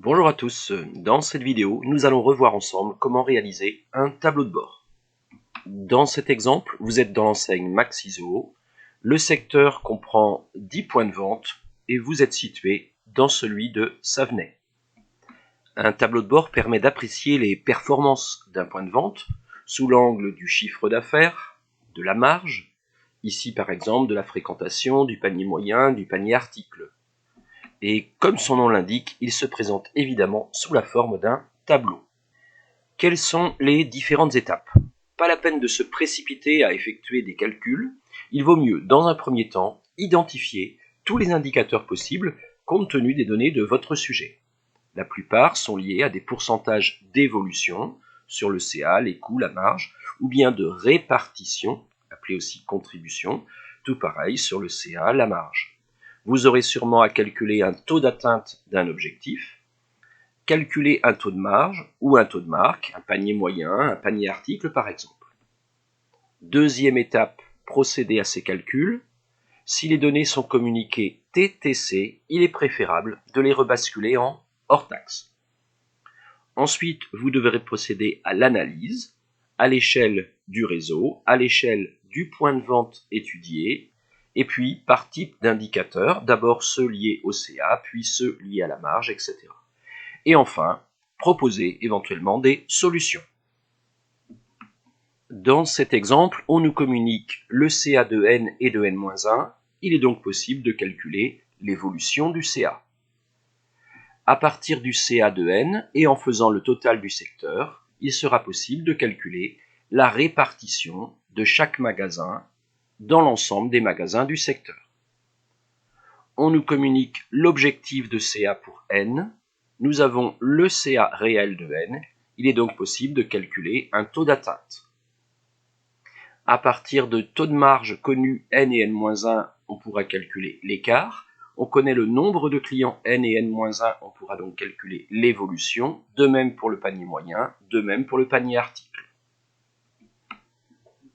Bonjour à tous, dans cette vidéo, nous allons revoir ensemble comment réaliser un tableau de bord. Dans cet exemple, vous êtes dans l'enseigne Maxiso, le secteur comprend 10 points de vente et vous êtes situé dans celui de Savenay. Un tableau de bord permet d'apprécier les performances d'un point de vente sous l'angle du chiffre d'affaires, de la marge, ici par exemple de la fréquentation, du panier moyen, du panier article. Et comme son nom l'indique, il se présente évidemment sous la forme d'un tableau. Quelles sont les différentes étapes? Pas la peine de se précipiter à effectuer des calculs, il vaut mieux, dans un premier temps, identifier tous les indicateurs possibles compte tenu des données de votre sujet. La plupart sont liés à des pourcentages d'évolution sur le CA, les coûts, la marge, ou bien de répartition, appelée aussi contribution, tout pareil sur le CA, la marge. Vous aurez sûrement à calculer un taux d'atteinte d'un objectif, calculer un taux de marge ou un taux de marque, un panier moyen, un panier article par exemple. Deuxième étape, procéder à ces calculs. Si les données sont communiquées TTC, il est préférable de les rebasculer en hors taxe. Ensuite, vous devrez procéder à l'analyse à l'échelle du réseau, à l'échelle du point de vente étudié, et puis par type d'indicateur, d'abord ceux liés au CA, puis ceux liés à la marge, etc. Et enfin, proposer éventuellement des solutions. Dans cet exemple, on nous communique le CA de n et de n-1, il est donc possible de calculer l'évolution du CA. À partir du CA de n et en faisant le total du secteur, il sera possible de calculer la répartition de chaque magasin dans l'ensemble des magasins du secteur. On nous communique l'objectif de CA pour n, nous avons le CA réel de n, il est donc possible de calculer un taux d'atteinte. À partir de taux de marge connus n et n-1, on pourra calculer l'écart. On connaît le nombre de clients n et n-1, on pourra donc calculer l'évolution, de même pour le panier moyen, de même pour le panier article.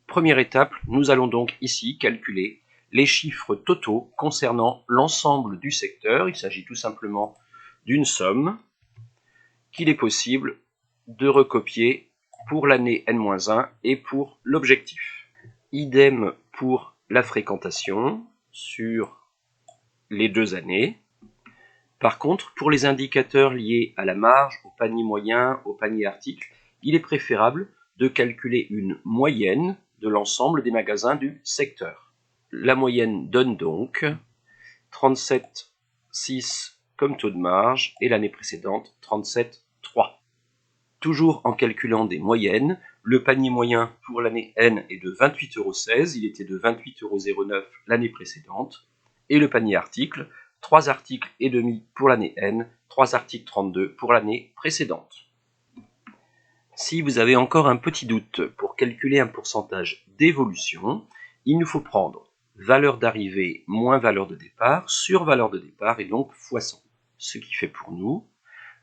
Première étape, nous allons donc ici calculer les chiffres totaux concernant l'ensemble du secteur. Il s'agit tout simplement d'une somme qu'il est possible de recopier pour l'année n-1 et pour l'objectif. Idem pour la fréquentation sur les 2 années. Par contre, pour les indicateurs liés à la marge, au panier moyen, au panier article, il est préférable de calculer une moyenne de l'ensemble des magasins du secteur. La moyenne donne donc 37,6 comme taux de marge et l'année précédente 37,3. Toujours en calculant des moyennes, le panier moyen pour l'année N est de 28,16 €, il était de 28,09 € l'année précédente, et le panier article, 3 articles et demi pour l'année N, 3 articles 32 pour l'année précédente. Si vous avez encore un petit doute pour calculer un pourcentage d'évolution, il nous faut prendre valeur d'arrivée moins valeur de départ sur valeur de départ et donc fois 100. Ce qui fait pour nous,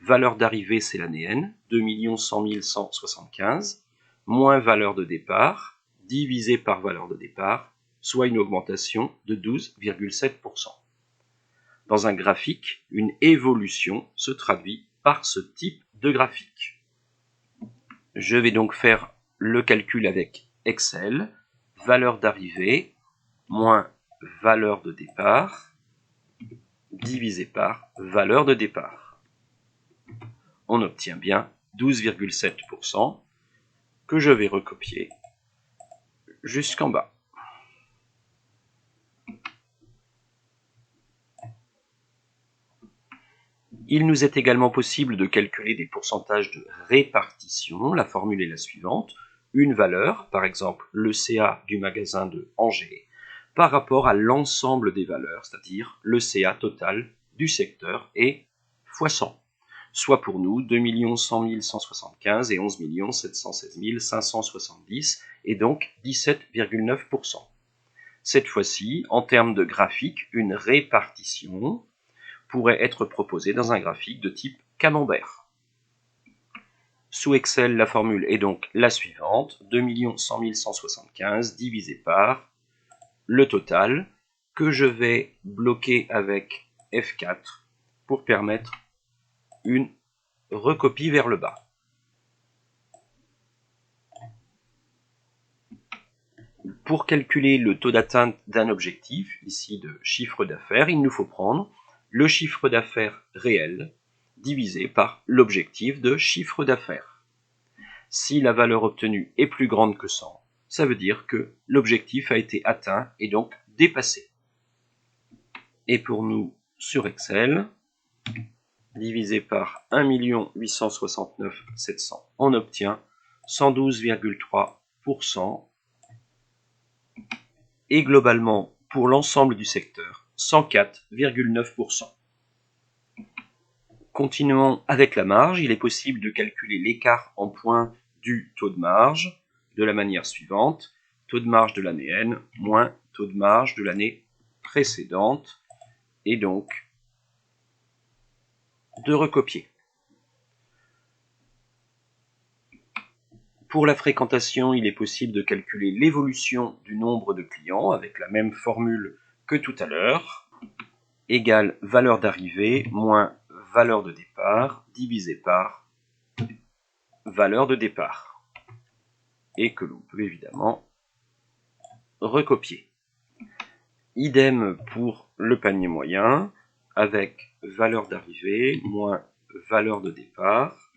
valeur d'arrivée c'est l'année N, 2 100 175, moins valeur de départ, divisé par valeur de départ, soit une augmentation de 12,7%. Dans un graphique, une évolution se traduit par ce type de graphique. Je vais donc faire le calcul avec Excel, valeur d'arrivée moins valeur de départ, divisé par valeur de départ. On obtient bien 12,7% que je vais recopier jusqu'en bas. Il nous est également possible de calculer des pourcentages de répartition. La formule est la suivante. Une valeur, par exemple le CA du magasin de Angers, par rapport à l'ensemble des valeurs, c'est-à-dire le CA total du secteur et fois 100. Soit pour nous 2 100 175 et 11 716 570 et donc 17,9%. Cette fois-ci, en termes de graphique, une répartition pourrait être proposée dans un graphique de type camembert. Sous Excel, la formule est donc la suivante, 2 100 175 divisé par le total que je vais bloquer avec F4 pour permettre une recopie vers le bas. Pour calculer le taux d'atteinte d'un objectif, ici de chiffre d'affaires, il nous faut prendre le chiffre d'affaires réel divisé par l'objectif de chiffre d'affaires. Si la valeur obtenue est plus grande que 100, ça veut dire que l'objectif a été atteint et donc dépassé. Et pour nous, sur Excel, divisé par 1 869 700, on obtient 112,3%. Et globalement, pour l'ensemble du secteur, 104,9%. Continuons avec la marge. Il est possible de calculer l'écart en points du taux de marge de la manière suivante. Taux de marge de l'année N moins taux de marge de l'année précédente. Et donc, de recopier. Pour la fréquentation, il est possible de calculer l'évolution du nombre de clients avec la même formule que tout à l'heure, égale valeur d'arrivée moins valeur de départ divisé par valeur de départ. Et que l'on peut évidemment recopier. Idem pour le panier moyen avec valeur d'arrivée moins valeur de départ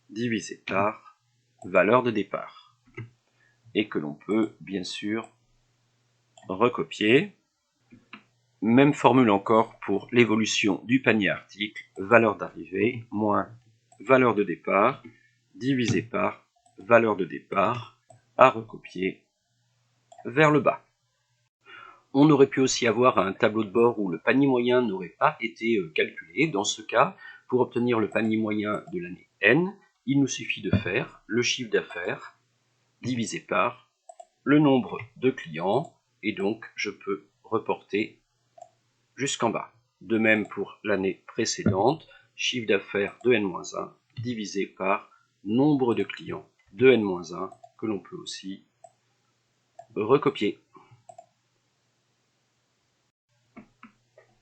divisé par valeur de départ. Et que l'on peut bien sûr recopier. Même formule encore pour l'évolution du panier article, valeur d'arrivée moins valeur de départ divisé par valeur de départ à recopier vers le bas. On aurait pu aussi avoir un tableau de bord où le panier moyen n'aurait pas été calculé. Dans ce cas, pour obtenir le panier moyen de l'année N, il nous suffit de faire le chiffre d'affaires divisé par le nombre de clients, et donc je peux reporter jusqu'en bas. De même pour l'année précédente, chiffre d'affaires de N-1 divisé par nombre de clients de N-1 que l'on peut aussi recopier.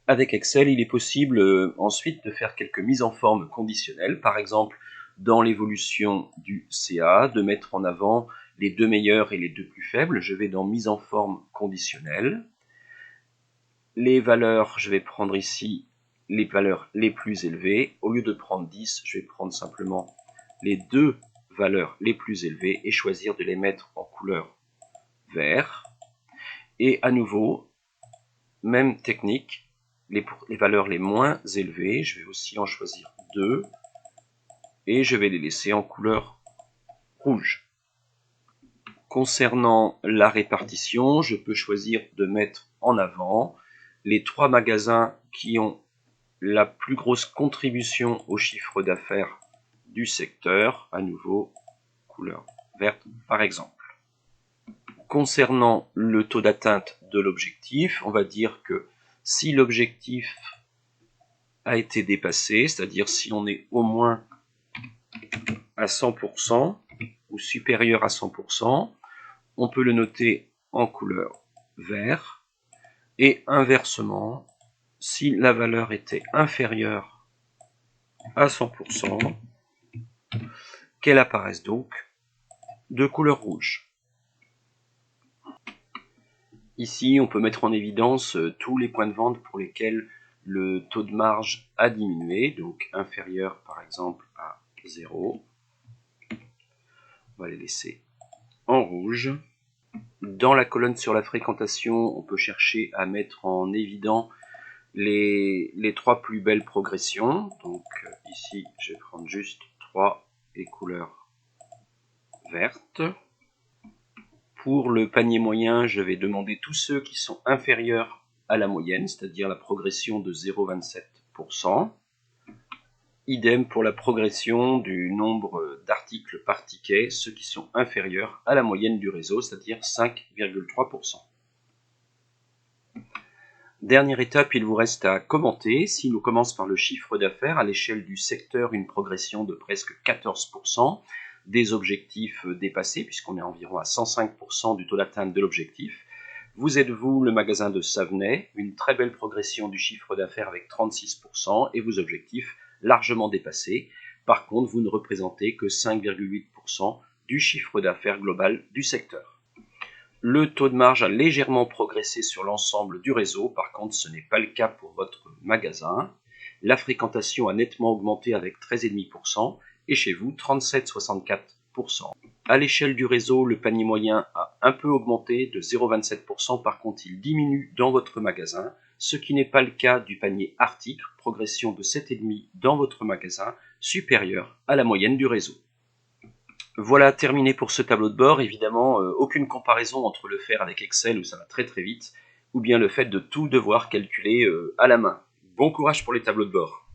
Avec Excel, il est possible ensuite de faire quelques mises en forme conditionnelles, par exemple dans l'évolution du CA, de mettre en avant les deux meilleurs et les deux plus faibles. Je vais dans mise en forme conditionnelle. Les valeurs, je vais prendre ici les valeurs les plus élevées. Au lieu de prendre 10, je vais prendre simplement les deux valeurs les plus élevées et choisir de les mettre en couleur vert. Et à nouveau, même technique, les valeurs les moins élevées, je vais aussi en choisir 2 et je vais les laisser en couleur rouge. Concernant la répartition, je peux choisir de mettre en avant les 3 magasins qui ont la plus grosse contribution au chiffre d'affaires du secteur, à nouveau couleur verte par exemple. Concernant le taux d'atteinte de l'objectif, on va dire que si l'objectif a été dépassé, c'est-à-dire si on est au moins à 100% ou supérieur à 100%, on peut le noter en couleur vert, et inversement, si la valeur était inférieure à 100%, qu'elle apparaisse donc de couleur rouge. Ici, on peut mettre en évidence tous les points de vente pour lesquels le taux de marge a diminué, donc inférieur par exemple à 0. On va les laisser en rouge. Dans la colonne sur la fréquentation, on peut chercher à mettre en évidence les 3 plus belles progressions. Donc ici, je vais prendre juste 3 et couleur verte. Pour le panier moyen, je vais demander tous ceux qui sont inférieurs à la moyenne, c'est-à-dire la progression de 0,27%. Idem pour la progression du nombre d'articles par ticket, ceux qui sont inférieurs à la moyenne du réseau, c'est-à-dire 5,3%. Dernière étape, il vous reste à commenter. Si nous commence par le chiffre d'affaires, à l'échelle du secteur, une progression de presque 14%, des objectifs dépassés, puisqu'on est environ à 105% du taux d'atteinte de l'objectif. Vous êtes vous le magasin de Savenay, une très belle progression du chiffre d'affaires avec 36%, et vos objectifs largement dépassé. Par contre, vous ne représentez que 5,8% du chiffre d'affaires global du secteur. Le taux de marge a légèrement progressé sur l'ensemble du réseau, par contre ce n'est pas le cas pour votre magasin. La fréquentation a nettement augmenté avec 13,5% et chez vous 37,64%. À l'échelle du réseau, le panier moyen a un peu augmenté de 0,27%, par contre il diminue dans votre magasin, ce qui n'est pas le cas du panier article, progression de 7,5% dans votre magasin, supérieure à la moyenne du réseau. Voilà, terminé pour ce tableau de bord. Évidemment, aucune comparaison entre le faire avec Excel où ça va très très vite, ou bien le fait de tout devoir calculer à la main. Bon courage pour les tableaux de bord.